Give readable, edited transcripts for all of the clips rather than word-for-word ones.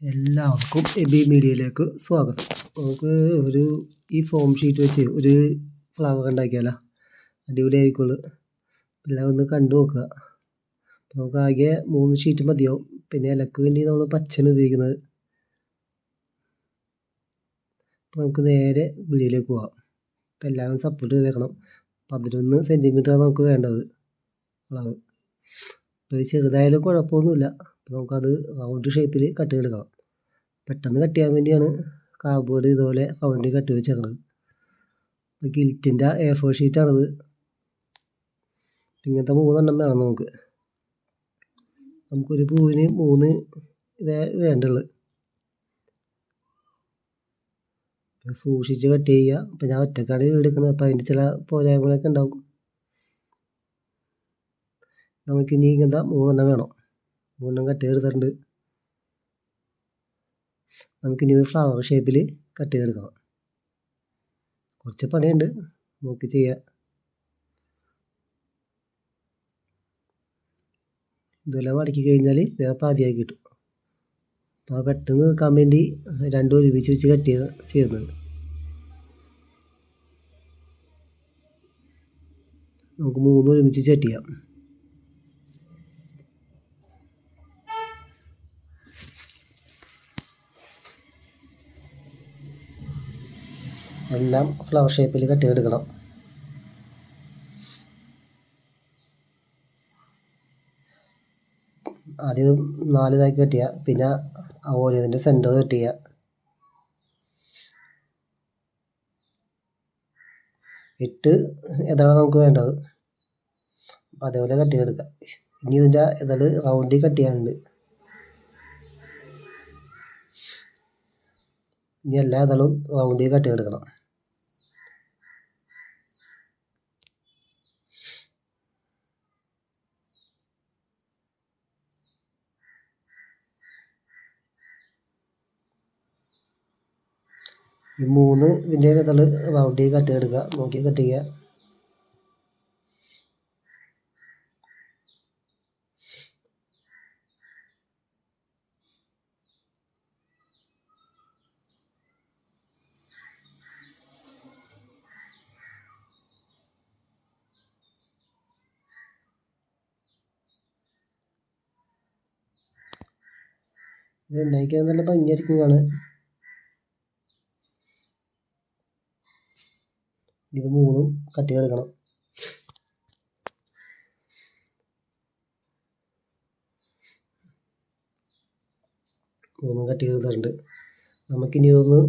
എല്ലാവർക്കും എബി മീഡിയയിലേക്ക് സ്വാഗതം. നമുക്ക് ഈ ഫോം ഷീറ്റ് വെച്ച് ഒരു ഫ്ലവർ ഉണ്ടാക്കിയാലോ? അടിപൊളിയായിരിക്കുള്ളൂ. എല്ലാം ഒന്ന് കണ്ടു നോക്കുക. നമുക്ക് ആകെ 3 ഷീറ്റ് മതിയാവും. പിന്നെ ഇലക്ക് വേണ്ടി നമ്മൾ പച്ചയാണ് ഉപയോഗിക്കുന്നത്. അപ്പോൾ നമുക്ക് നേരെ വീഡിയോയിലേക്ക് പോകാം. അപ്പോൾ എല്ലാവരും സപ്പോർട്ട് ചെയ്തേക്കണം. 11 സെൻറ്റിമീറ്ററാണ് നമുക്ക് വേണ്ടത് ഫ്ലവർ. അപ്പോൾ ഇത് ചെറുതായാലും കുഴപ്പമൊന്നുമില്ല. അപ്പോൾ നമുക്കത് റൗണ്ട് ഷേപ്പിൽ കട്ട് ചെയ്തെടുക്കണം. പെട്ടെന്ന് കട്ട് ചെയ്യാൻ വേണ്ടിയാണ് കാർഡ്ബോർഡ് ഇതുപോലെ റൗണ്ടിൽ കട്ട് വെച്ചേക്കണത്. അപ്പോൾ ഗിൽറ്റിൻ്റെ A4 ഷീറ്റാണിത്. ഇങ്ങനത്തെ 3 വേണം നമുക്ക്. നമുക്കൊരു പൂവിന് 3 ഇതേ വേണ്ടുള്ളൂ. സൂക്ഷിച്ച് കട്ട് ചെയ്യുക. അപ്പോൾ ഞാൻ ഒറ്റക്കാണ് എടുക്കുന്നത്. അപ്പോൾ അതിൻ്റെ ചില പോരായ്മകളൊക്കെ ഉണ്ടാവും. നമുക്കിനി ഇങ്ങനത്തെ 3 വേണം. 3 കട്ട് ചെയ്തെടുത്തിട്ടുണ്ട്. നമുക്കിനി ഇത് ഫ്ലവർ ഷേപ്പിൽ കട്ട് ചെയ്തെടുക്കണം. കുറച്ച് പണിയുണ്ട്, നോക്കി ചെയ്യുക. ഇതെല്ലാം മടക്കി കഴിഞ്ഞാൽ ഞാൻ പാതിയാക്കി കിട്ടും. അപ്പോൾ പെട്ടെന്ന് നിൽക്കാൻ വേണ്ടി 2 ഒരുമിച്ച് വെച്ച് കട്ട് ചെയ്യുന്നത്. നമുക്ക് 3 ഒരുമിച്ച് കട്ട് ചെയ്യാം. എല്ലാം ഫ്ലവർ ഷേപ്പിൽ കട്ട് ചെയ്തെടുക്കണം. ആദ്യം 4 ഇതാക്കി കട്ട് ചെയ്യുക. പിന്നെ ഓരോന്നിൻ്റെ സെൻറ്റർ കട്ട് ചെയ്യുക. 8 ഇതാണ് നമുക്ക് വേണ്ടത്. അപ്പോൾ അതേപോലെ കട്ട് ചെയ്തെടുക്കുക. ഇനി ഇതിൻ്റെ ഇതൾ റൗണ്ടിൽ കട്ട് ചെയ്യാനുണ്ട്. ഇനി എല്ലാ ഇതളും റൗണ്ടിൽ കട്ട് ചെയ്തെടുക്കണം. ഈ 3 ഇതിൻ്റെ ഇതൾ റൗണ്ടിൽ കട്ട് ചെയ്തെടുക്കുക. നോക്കി കട്ട് ചെയ്യുക. ഇത് ഉണ്ടാക്കിയാൽ നല്ല ഭംഗിയായിരിക്കും കാണാൻ. ഇത് 3 കട്ട് ചെയ്തെടുക്കണം. കട്ട് ചെയ്തിട്ടുണ്ട്. നമുക്കിനി ഇതൊന്ന്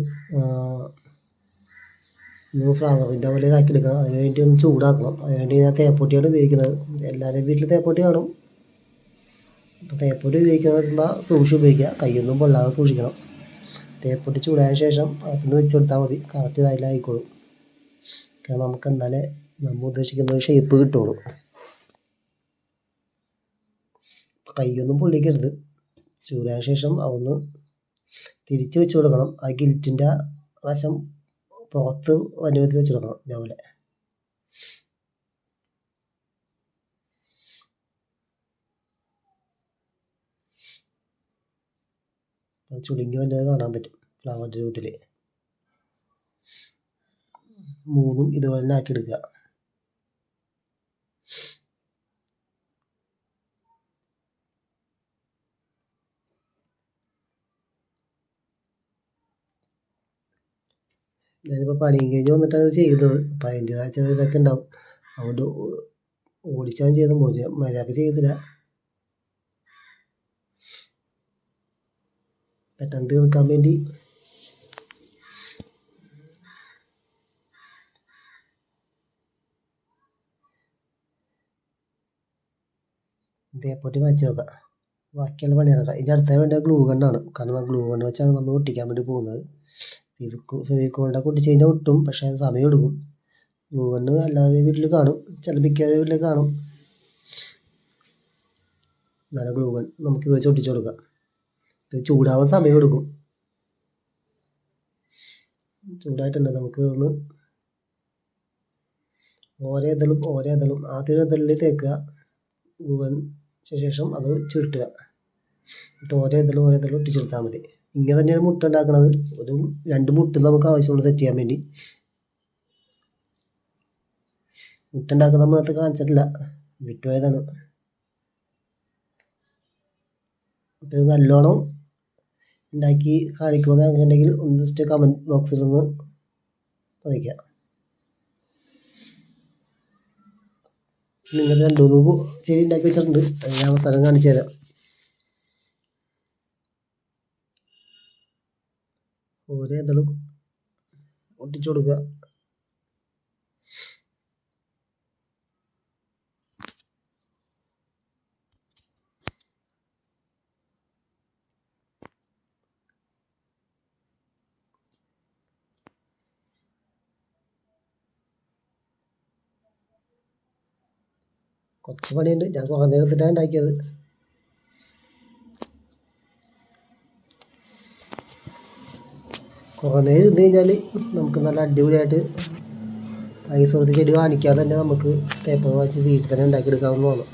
ഫ്ലവറിൻ്റെ പോലെ ഇതാക്കി എടുക്കണം. അതിന് വേണ്ടി ഒന്ന് ചൂടാക്കണം. അതിനുവേണ്ടി ഞാൻ തേപ്പൊട്ടിയാണ് ഉപയോഗിക്കുന്നത്. എല്ലാവരുടെയും വീട്ടിൽ തേപ്പൊട്ടി കാണും. അപ്പോൾ തേപ്പൊട്ടി ഉപയോഗിക്കുമ്പോൾ സൂക്ഷിച്ച് ഉപയോഗിക്കുക. കൈയൊന്നും പൊള്ളാതെ സൂക്ഷിക്കണം. തേപ്പൊട്ടി ചൂടായ ശേഷം അതിന് വെച്ച് കൊടുത്താൽ മതി. കറക്റ്റ് ഇതായിക്കോളും. കാരണം നമുക്ക് എന്നാലേ നമ്മൾ ഉദ്ദേശിക്കുന്ന ഒരു ഷേപ്പ് കിട്ടുള്ളൂ. കൈയൊന്നും പൊള്ളിക്കരുത്. ചൂടായ ശേഷം അതൊന്ന് തിരിച്ച് വെച്ച് കൊടുക്കണം. ആ ഗിൽറ്റിൻ്റെ വശം പുറത്ത് വലുപ്പത്തിൽ വെച്ച് കൊടുക്കണം. ഇതേപോലെ ചുളുങ്ങി വന്നത് കാണാൻ പറ്റും ഫ്ലവറിൻ്റെ രൂപത്തിൽ. 3 ഇതുപോലെ തന്നെ ആക്കിയെടുക്കുക. ഞാനിപ്പോൾ പണിയും കഴിഞ്ഞ് വന്നിട്ടാണ് ചെയ്യുന്നത്. അപ്പോൾ അതിൻ്റെതായ ചെറിയ ഇതൊക്കെ ഉണ്ടാവും. അതുകൊണ്ട് ഓടിച്ചാൽ ചെയ്ത് മര്യാദക്ക് ചെയ്തില്ല. പെട്ടെന്ന് തീർക്കാൻ വേണ്ടി തേപ്പൊട്ടി മാറ്റി നോക്കാം. ബാക്കിയുള്ള പണി നടക്കാം. ഇതിൻ്റെ അടുത്ത വേണ്ട ഗ്ലൂ ഗണ്ണാണ്. കാരണം ഗ്ലൂ ഗണ്ണ് വെച്ചാണ് നമ്മൾ ഒട്ടിക്കാൻ വേണ്ടി പോകുന്നത്. ഫെവിക്കോളിൻ്റെ ഒട്ടിച്ച് കഴിഞ്ഞാൽ ഒട്ടും, പക്ഷേ സമയം എടുക്കും. ഗ്ലൂ ഗണ്ണ് എല്ലാവരുടെയും വീട്ടിൽ കാണും. ചില മിക്കവരുടെ വീട്ടിൽ കാണും. നല്ല ഗ്ലൂ ഗൺ നമുക്കിത് വെച്ച് ഒട്ടിച്ച് കൊടുക്കാം. ഇത് ചൂടാവാൻ സമയം എടുക്കും. ചൂടായിട്ടുണ്ട്. നമുക്ക് ഒന്ന് ഓരോ ഇതളും ആദ്യം ഇതളിൽ തേക്കുക. ഗ്ലൂ ഗൺ ശേഷം അത് ചുരുട്ടുക. എന്നിട്ട് ഓരോ ഇതിലും ഒട്ടിച്ചു കൊടുത്താൽ മതി. ഇങ്ങനെ തന്നെയാണ് മുട്ട ഉണ്ടാക്കുന്നത്. ഒരു 2 മുട്ട നമുക്ക് ആവശ്യമുള്ളൂ സെറ്റ് ചെയ്യാൻ വേണ്ടി. മുട്ട ഉണ്ടാക്കുന്ന നമ്മൾ നേരത്തെ കാണിച്ചിട്ടില്ല, വിട്ടുപോയതാണ്. അപ്പോൾ ഇത് നല്ലോണം ഉണ്ടാക്കി കാണിക്കുമെന്ന് ഉണ്ടെങ്കിൽ ഒന്ന് ജസ്റ്റ് കമൻറ്റ് ബോക്സിൽ ഒന്ന് അറിയിക്കുക. നിങ്ങൾ 2-3 ചെടി ഉണ്ടാക്കി വെച്ചിട്ടുണ്ട്, അത് ഞാൻ അവസാനം കാണിച്ചു തരാം. ഓരോ ഇതിലും ഒട്ടിച്ചു കൊടുക്കുക. കുറച്ച് പണിയുണ്ട്, ഞാൻ കുറേ നേരം എടുത്തിട്ടാണ് ഉണ്ടാക്കിയത്. കുറേ നേരം ഇരുന്ന് കഴിഞ്ഞാൽ നമുക്ക് നല്ല അടിപൊളിയായിട്ട് പൈസ കൊടുത്ത് ചെടി വാങ്ങിക്കാതെ തന്നെ നമുക്ക് പേപ്പർ വാങ്ങിച്ച് വീട്ടിൽ തന്നെ ഉണ്ടാക്കിയെടുക്കാവുന്നതാണ്.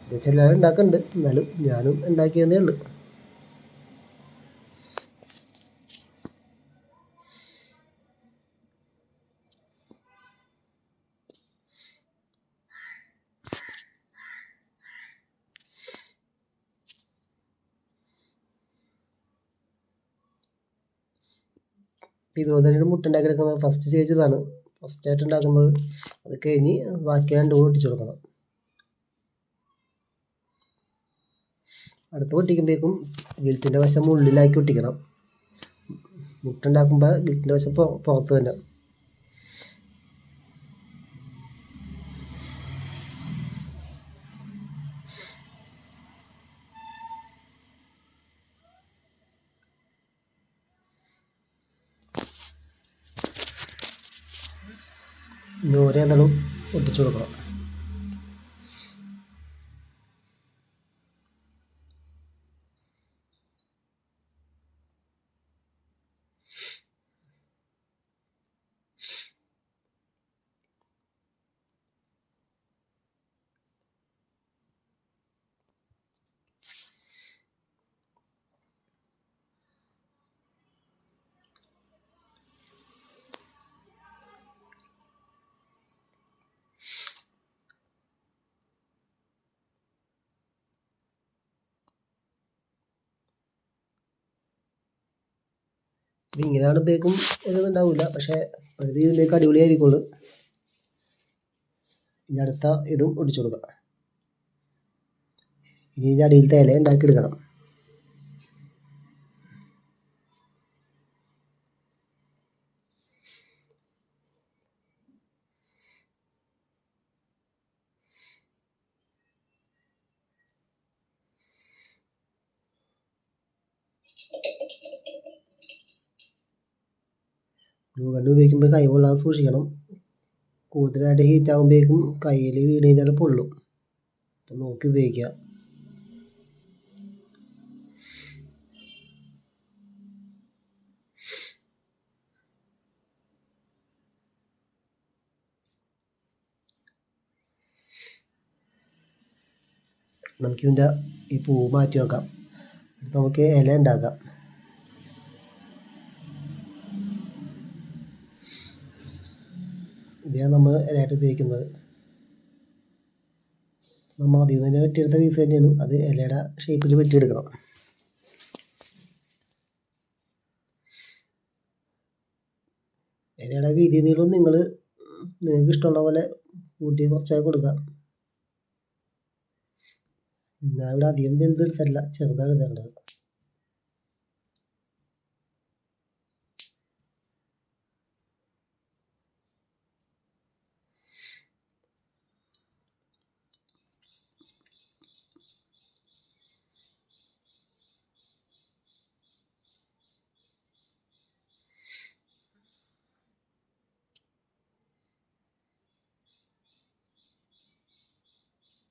ഇത് വെച്ചാൽ എല്ലാവരും ഉണ്ടാക്കുന്നുണ്ട്, എന്നാലും ഞാനും ഉണ്ടാക്കിയതേ ഉള്ളൂ. ഇതുപോലെ തന്നെ മുട്ട ഉണ്ടാക്കിയെടുക്കുന്നത് ഫസ്റ്റ് സ്റ്റേജ് ഇതാണ്. ഫസ്റ്റായിട്ട് ഉണ്ടാക്കുന്നത്. അത് കഴിഞ്ഞ് ബാക്കി 2 ഒട്ടിച്ചു കൊടുക്കണം. അടുത്ത് ഒട്ടിക്കുമ്പോഴേക്കും ഗിൽറ്റിൻ്റെ വശം ഉള്ളിലാക്കി ഒട്ടിക്കണം. മുട്ട ഉണ്ടാക്കുമ്പോൾ ഗിൽറ്റിൻ്റെ വശം പുറത്ത് തന്നെ. ഓരോ ഇതളും ഒട്ടിച്ചു കൊടുക്കണം. ഇതിങ്ങനെയാണ് ബേക്കും ഒന്നും ഉണ്ടാവില്ല, പക്ഷേ പകുതി ഇതിലേക്ക് അടിപൊളിയായിരിക്കുള്ളൂ. ഇനി അടുത്ത ഇതും ഒട്ടിച്ചു കൊടുക്കാം. ഇനി അടിയിലത്തെ ഇല ഉണ്ടാക്കിയെടുക്കണം. ഗ്ലൂ ഗണ്ണ് ഉപയോഗിക്കുമ്പോൾ കൈ കൊള്ളാതെ സൂക്ഷിക്കണം. കൂടുതലായിട്ട് ഹീറ്റ് ആകുമ്പോഴേക്കും കയ്യിൽ വീണ് കഴിഞ്ഞാൽ പൊള്ളും. അപ്പം നോക്കി ഉപയോഗിക്കുക. നമുക്കിതിൻ്റെ ഈ പൂ മാറ്റി വെക്കാം. എന്നിട്ട് നമുക്ക് ഇല ഉണ്ടാക്കാം. ഇതാണ് നമ്മൾ ഇലയായിട്ട് ഉപയോഗിക്കുന്നത്. നമ്മൾ അതിൽ നിന്ന് തന്നെ വെട്ടിയെടുത്ത പീസ് തന്നെയാണ്, അത് ഇലയുടെ ഷേപ്പിൽ വെട്ടിയെടുക്കണം. ഇലയുടെ വീതി നീളം നിങ്ങൾക്ക് ഇഷ്ടമുള്ള പോലെ കൂട്ടി കുറച്ചായി കൊടുക്കാം. ഞാൻ ഇവിടെ അധികം വലുതെടുത്തല്ല, ചെറുതാണ് എടുത്തേണ്ടത്.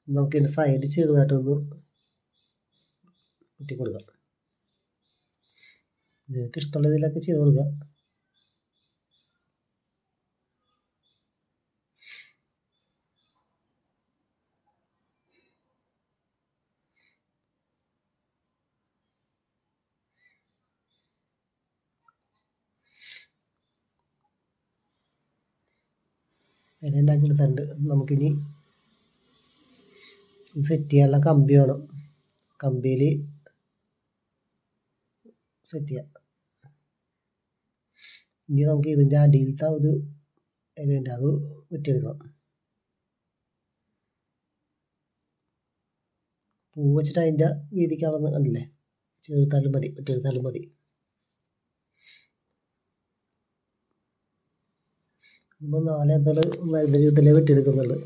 നമുക്ക് ഇതിൻ്റെ സൈഡ് ചെറുതായിട്ടൊന്ന് കുത്തി കൊടുക്കാം. നിങ്ങൾക്ക് ഇഷ്ടമുള്ള ഇതിലൊക്കെ ചെയ്ത് കൊടുക്കുക. ഇല ഉണ്ടാക്കിയെടുത്തിട്ടുണ്ട്. നമുക്കിനി സെറ്റ് ചെയ്യാനുള്ള കമ്പി വേണം. കമ്പിയിൽ സെറ്റ് ചെയ്യാം. ഇനി നമുക്ക് ഇതിൻ്റെ അടിയിലത്തെ ഒരു ഇലയുണ്ട്, അത് വെട്ടിയെടുക്കണം. പൂ വെച്ചിട്ട് അതിൻ്റെ വീതിക്കാണെന്ന് കണ്ടില്ലേ, ചേർത്താലും മതി, വെട്ടിയെടുത്താലും മതി. നമ്മൾ 4 എന്തൽ വരുന്ന രീതിയിലേ വെട്ടിയെടുക്കുന്നുള്ളു.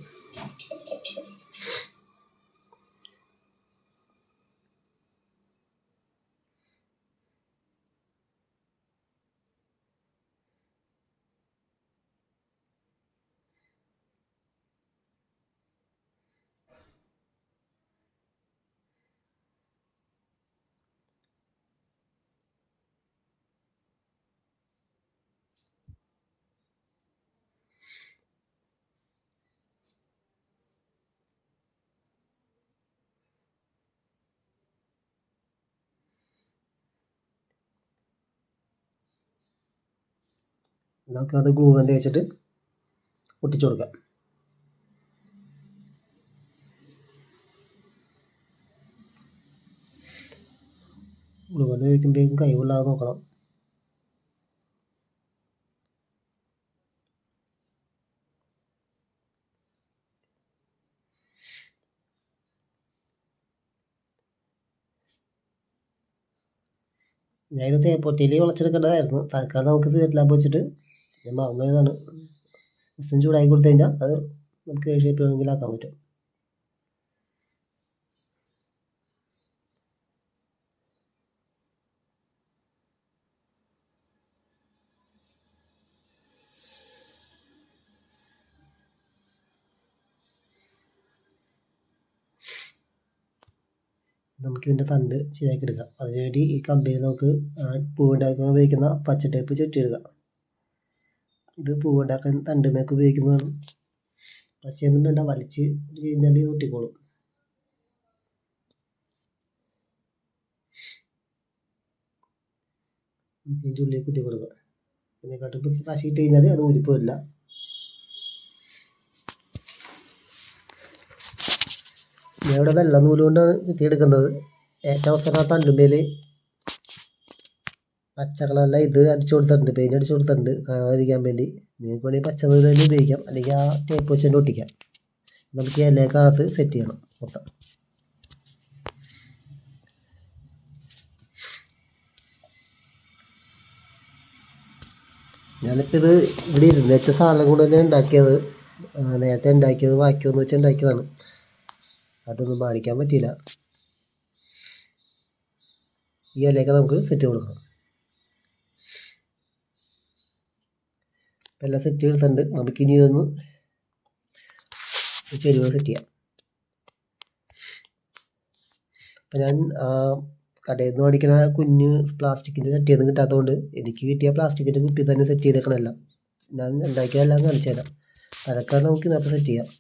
നമുക്കത് ഗ്ലൂ ഗൺ തേച്ചിട്ട് ഒട്ടിച്ചു കൊടുക്കാം. ഗ്ലൂ ഗൺ ഉപയോഗിക്കുമ്പോഴേക്കും കൈ കൊള്ളാതെ നോക്കണം. ഞാനിത് തേപ്പൊട്ടിയിൽ വളച്ചെടുക്കേണ്ടതായിരുന്നു. തൽക്കാലം നമുക്ക് സീറ്റ് ലാമ്പ് വെച്ചിട്ട് ഞാൻ മറന്നുപോയതാണ്. ജസ്റ്റ് ചൂടാക്കി കൊടുത്തു കഴിഞ്ഞാൽ അത് നമുക്ക് ഷേപ്പ് വേണമെങ്കിൽ ആക്കാൻ പറ്റും. നമുക്കിതിൻ്റെ തണ്ട് ശരിയാക്കി എടുക്കാം. അതിനുവേണ്ടി ഈ കമ്പിയിൽ നമുക്ക് പൂവുണ്ടാക്കാൻ ഉപയോഗിക്കുന്ന പച്ചട്ടേപ്പ് ചുറ്റിയിടുക. ഇത് പൂവുണ്ടാക്കാൻ തണ്ടുമേക്ക് ഉപയോഗിക്കുന്നതാണ്. പശയൊന്നും വേണ്ട, വലിച്ച് കഴിഞ്ഞാൽ ഇത് ഒട്ടിക്കോളും. ഇതിൻ്റെ ഉള്ളിൽ കുത്തി കൊടുക്കുക. ഇതിനെക്കാട്ടും പശ ഇട്ട് കഴിഞ്ഞാൽ അത് ഊരിപ്പോരില്ല. ഞാൻ ഇവിടെ വെള്ള നൂല് കൊണ്ടാണ് കുത്തിയെടുക്കുന്നത്. ഏറ്റവും അവസാനം തണ്ടുമേൽ പച്ച കളറല്ല ഇത് അടിച്ചു കൊടുത്തിട്ടുണ്ട്, പെയിൻറ്റ് അടിച്ചു കൊടുത്തിട്ടുണ്ട് കാണാതിരിക്കാൻ വേണ്ടി. നിങ്ങൾക്ക് വേണമെങ്കിൽ പച്ച നൂല് തന്നെ ഉപയോഗിക്കാം, അല്ലെങ്കിൽ ആ ടേപ്പ് വെച്ച് തന്നെ ഒട്ടിക്കാം. നമുക്ക് ഈ ഇലക്കകത്ത് സെറ്റ് ചെയ്യണം മൊത്തം. ഞാനിപ്പോൾ ഇത് ഇവിടെ ഇരുന്ന് വെച്ച സാധനം കൊണ്ട് തന്നെ ഉണ്ടാക്കിയത്. നേരത്തെ ഉണ്ടാക്കിയത് ബാക്കിയൊന്ന് വെച്ച് ഉണ്ടാക്കിയതാണ്. അതൊന്നും പാടിക്കാൻ പറ്റിയില്ല. ഈ ഇലയൊക്കെ നമുക്ക് സെറ്റ് കൊടുക്കണം. എല്ലാം സെറ്റ് ചെയ്തിട്ടുണ്ട്. നമുക്കിനി ഇതൊന്ന് ചെരുവ് സെറ്റ് ചെയ്യാം. അപ്പം ഞാൻ കടയിൽ നിന്ന് മേടിക്കുന്ന കുഞ്ഞ് പ്ലാസ്റ്റിക്കിൻ്റെ ചട്ടിയൊന്നും കിട്ടാത്തതുകൊണ്ട് എനിക്ക് കിട്ടിയ പ്ലാസ്റ്റിക്കിൻ്റെ കുപ്പി തന്നെ സെറ്റ് ചെയ്തേക്കണമെല്ലാം. ഞാൻ ഉണ്ടാക്കിയതെല്ലാം കാണിച്ചു തരാം. അതൊക്കെ നമുക്ക് ഇതിനകത്ത് സെറ്റ് ചെയ്യാം.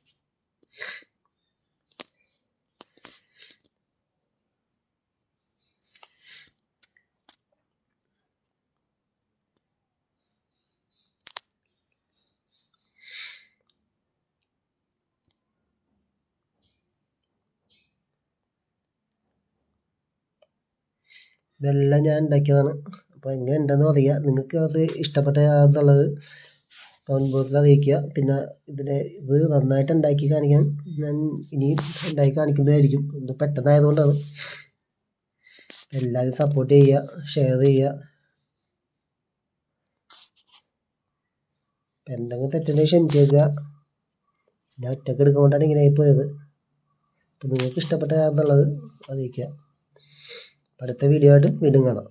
ഇതെല്ലാം ഞാൻ ഉണ്ടാക്കിയതാണ്. അപ്പോൾ എങ്ങനെ ഉണ്ടെന്ന് പറയുക. നിങ്ങൾക്ക് അത് ഇഷ്ടപ്പെട്ടതാണെന്നുള്ളത് കമൻറ്റ് ബോക്സിൽ അറിയിക്കുക. പിന്നെ ഇത് നന്നായിട്ട് ഉണ്ടാക്കി കാണിക്കാൻ ഞാൻ ഇനി ഉണ്ടാക്കി കാണിക്കുന്നതായിരിക്കും. ഇത് പെട്ടെന്നായതുകൊണ്ടാണ്. എല്ലാവരും സപ്പോർട്ട് ചെയ്യുക, ഷെയർ ചെയ്യുക. എന്തെങ്കിലും തെറ്റുണ്ടെങ്കിൽ ക്ഷമിച്ചേക്കുക. ഞാൻ ഒറ്റയ്ക്ക് എടുക്കുകൊണ്ടാണ് ഇങ്ങനെ ആയിപ്പോയത്. അപ്പോൾ നിങ്ങൾക്ക് ഇഷ്ടപ്പെട്ടതാണെന്നുള്ളത് അറിയിക്കുക. അടുത്ത വീഡിയോ ആയിട്ട് വീണ്ടും കാണാം.